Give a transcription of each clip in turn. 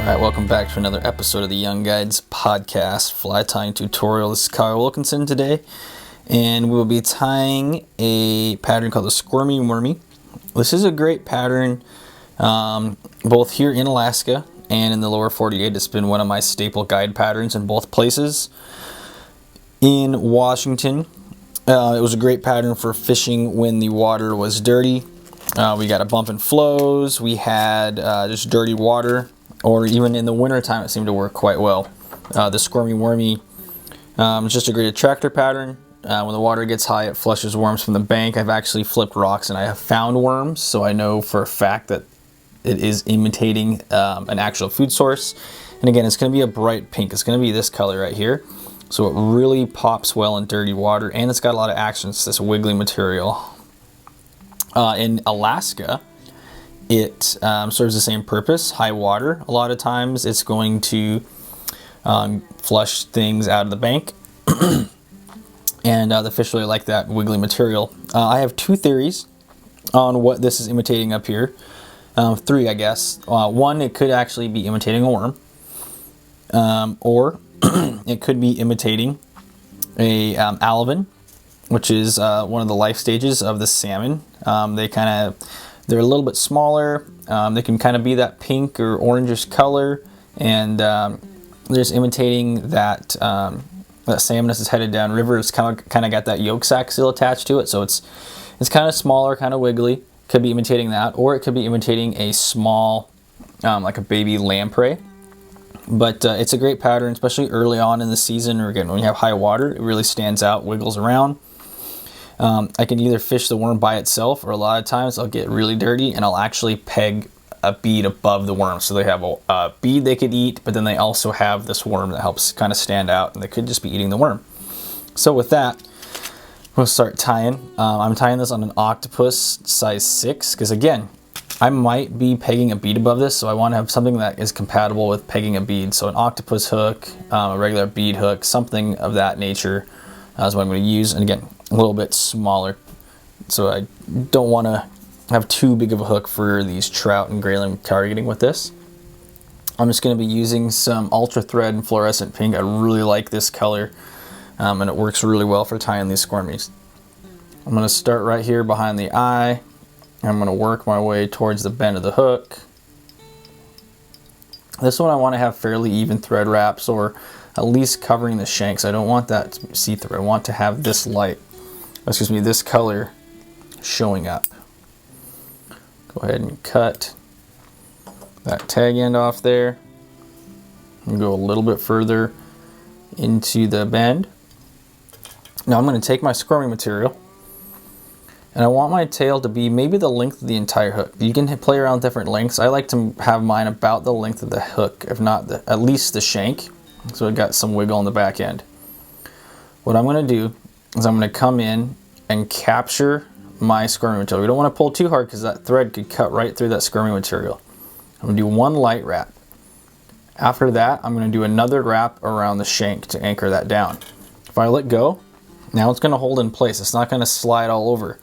Alright, welcome back to another episode of the Young Guides podcast fly tying tutorial. This is Kyle Wilkinson today, and we will be tying a pattern called the Squirmy Wormy. This is a great pattern both here in Alaska and in the lower 48. It's been one of my staple guide patterns in both places. In Washington, it was a great pattern for fishing when the water was dirty. We got a bump and flows, we had just dirty water, or even in the winter time it seemed to work quite well. The Squirmy Wormy is just a great attractor pattern. When the water gets high, it flushes worms from the bank. I've actually flipped rocks and I have found worms, so I know for a fact that it is imitating an actual food source. And again, it's going to be a bright pink. It's going to be this color right here. So it really pops well in dirty water, and it's got a lot of action. It's this wiggly material. In Alaska, it serves the same purpose. High water, a lot of times it's going to flush things out of the bank. And the fish really like that wiggly material. I have two theories on what this is imitating up here. Three, I guess. One, it could actually be imitating a worm. Or it could be imitating a alevin, which is one of the life stages of the salmon. They're a little bit smaller. They can kind of be that pink or orangish color, and they're just imitating that that salmon as it's headed down river. It's kind of got that yolk sac still attached to it, so it's kind of smaller, kind of wiggly. Could be imitating that, or it could be imitating a small, like a baby lamprey. But it's a great pattern, especially early on in the season, or again when you have high water. It really stands out, wiggles around. I can either fish the worm by itself, or a lot of times I'll get really dirty and I'll actually peg a bead above the worm. So they have a bead they could eat, but then they also have this worm that helps kind of stand out, and they could just be eating the worm. So with that, we'll start tying. I'm tying this on an octopus size 6, because again, I might be pegging a bead above this, so I want to have something that is compatible with pegging a bead. So an octopus hook, a regular bead hook, something of that nature is what I'm going to use. And again, a little bit smaller, so I don't want to have too big of a hook for these trout and grayling targeting with this. I'm just going to be using some ultra thread and fluorescent pink. I really like this color, and it works really well for tying these squirmies. I'm going to start right here behind the eye. I'm going to work my way towards the bend of the hook. This one I want to have fairly even thread wraps, or at least covering the shanks. I don't want that see-through. I want to have this this color showing up. Go ahead and cut that tag end off there and go a little bit further into the bend. Now I'm going to take my squirmy material, and I want my tail to be maybe the length of the entire hook. You can play around with different lengths. I like to have mine about the length of the hook, if not at least the shank, so it got some wiggle on the back end. What I'm going to do is I'm going to come in and capture my squirmy material. We don't want to pull too hard, because that thread could cut right through that squirmy material. I'm going to do one light wrap. After that, I'm going to do another wrap around the shank to anchor that down. If I let go, now it's going to hold in place. It's not going to slide all over.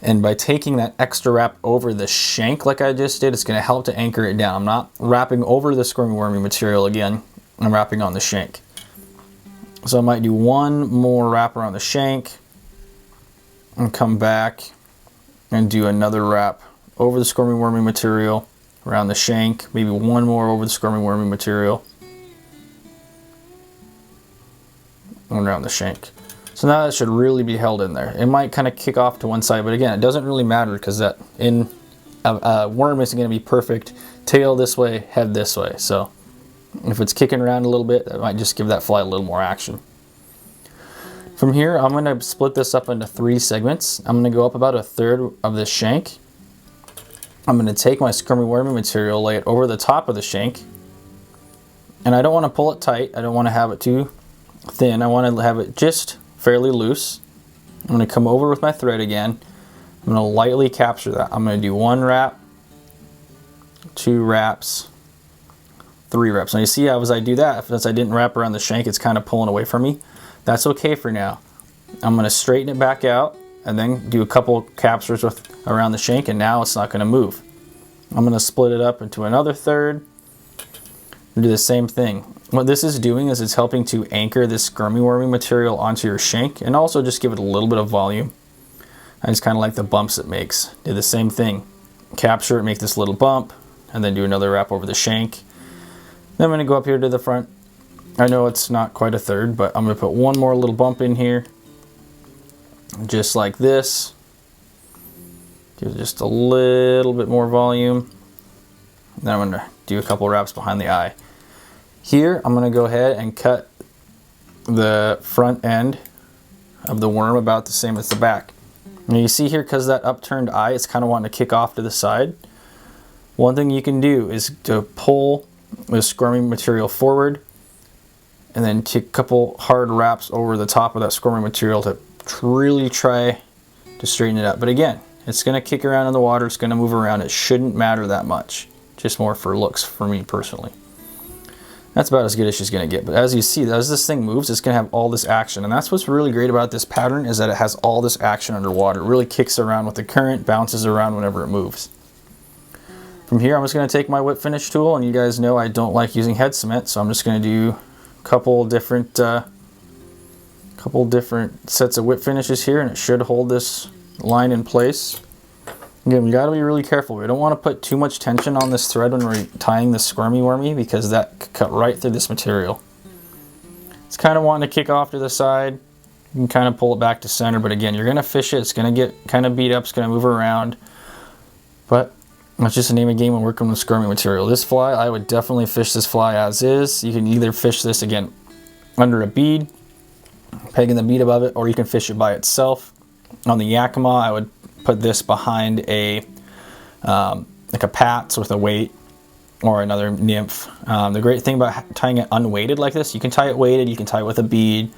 And by taking that extra wrap over the shank like I just did, it's going to help to anchor it down. I'm not wrapping over the squirmy wormy material again. I'm wrapping on the shank. So I might do one more wrap around the shank and come back and do another wrap over the squirmy wormy material around the shank. Maybe one more over the squirmy wormy material and around the shank. So now that should really be held in there. It might kind of kick off to one side, but again, it doesn't really matter, because that a worm isn't going to be perfect. Tail this way, head this way. So if it's kicking around a little bit, that might just give that fly a little more action. From here, I'm going to split this up into 3 segments. I'm going to go up about 1/3 of this shank. I'm going to take my squirmy wormy material, lay it over the top of the shank, and I don't want to pull it tight. I don't want to have it too thin. I want to have it just fairly loose. I'm going to come over with my thread again. I'm going to lightly capture that. I'm going to do 1 wrap, 2 wraps, 3 wraps. Now you see how as I do that, since I didn't wrap around the shank, it's kind of pulling away from me. That's okay for now. I'm going to straighten it back out and then do a couple captures around the shank, and now it's not going to move. I'm going to split it up into another 1/3 do the same thing. What this is doing is it's helping to anchor this Squirmy Wormy material onto your shank and also just give it a little bit of volume. I just kind of like the bumps it makes. Do the same thing. Capture it, make this little bump, and then do another wrap over the shank. Then I'm going to go up here to the front. I know it's not quite a third, but I'm going to put one more little bump in here. Just like this. Give it just a little bit more volume. Then I'm going to do a couple wraps behind the eye. Here, I'm going to go ahead and cut the front end of the worm about the same as the back. Now you see here, because that upturned eye, it's kind of wanting to kick off to the side. One thing you can do is to pull the squirmy material forward and then take a couple hard wraps over the top of that squirmy material to really try to straighten it up. But again, it's going to kick around in the water, it's going to move around, it shouldn't matter that much. Just more for looks for me personally. That's about as good as she's going to get. But as you see, as this thing moves, it's going to have all this action. And that's what's really great about this pattern, is that it has all this action underwater. It really kicks around with the current, bounces around whenever it moves. From here, I'm just going to take my whip finish tool, and you guys know I don't like using head cement, so I'm just going to do a couple different sets of whip finishes here, and it should hold this line in place. Again, we got to be really careful. We don't want to put too much tension on this thread when we're tying the Squirmy Wormy, because that could cut right through this material. It's kind of wanting to kick off to the side. You can kind of pull it back to center, but again, you're going to fish it. It's going to get kind of beat up. It's going to move around. But that's just the name of the game when working with Squirmy material. This fly, I would definitely fish this fly as is. You can either fish this, again, under a bead, pegging the bead above it, or you can fish it by itself. On the Yakima, I would put this behind a like a Pats with a weight or another nymph. The great thing about tying it unweighted like this, you can tie it weighted, you can tie it with a bead.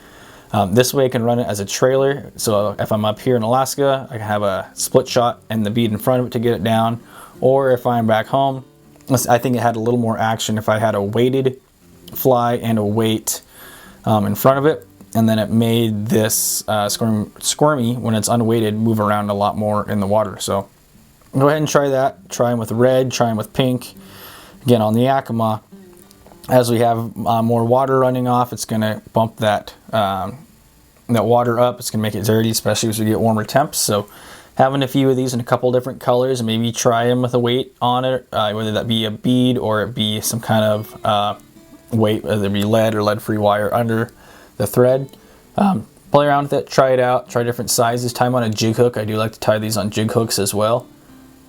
This way I can run it as a trailer, so if I'm up here in Alaska, I can have a split shot and the bead in front of it to get it down. Or if I'm back home, I think it had a little more action if I had a weighted fly and a weight in front of it. And then it made this squirmy, when it's unweighted, move around a lot more in the water. So go ahead and try that. Try them with red, try them with pink. Again, on the Yakima, as we have more water running off, it's going to bump that water up. It's going to make it dirty, especially as we get warmer temps. So having a few of these in a couple different colors, and maybe try them with a weight on it, whether that be a bead or it be some kind of weight, whether it be lead or lead-free wire under the thread. Play around with it, try it out, try different sizes, tie them on a jig hook. I do like to tie these on jig hooks as well.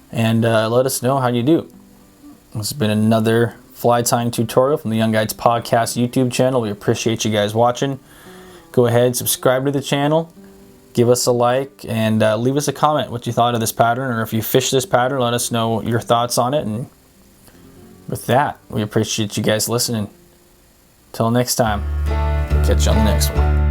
And let us know how you do. This has been another fly tying tutorial from the Young Guides Podcast YouTube channel. We appreciate you guys watching. Go ahead, subscribe to the channel, give us a like, and leave us a comment what you thought of this pattern, or if you fish this pattern, let us know your thoughts on it. And with that, we appreciate you guys listening. Till next time. Catch you on the next one.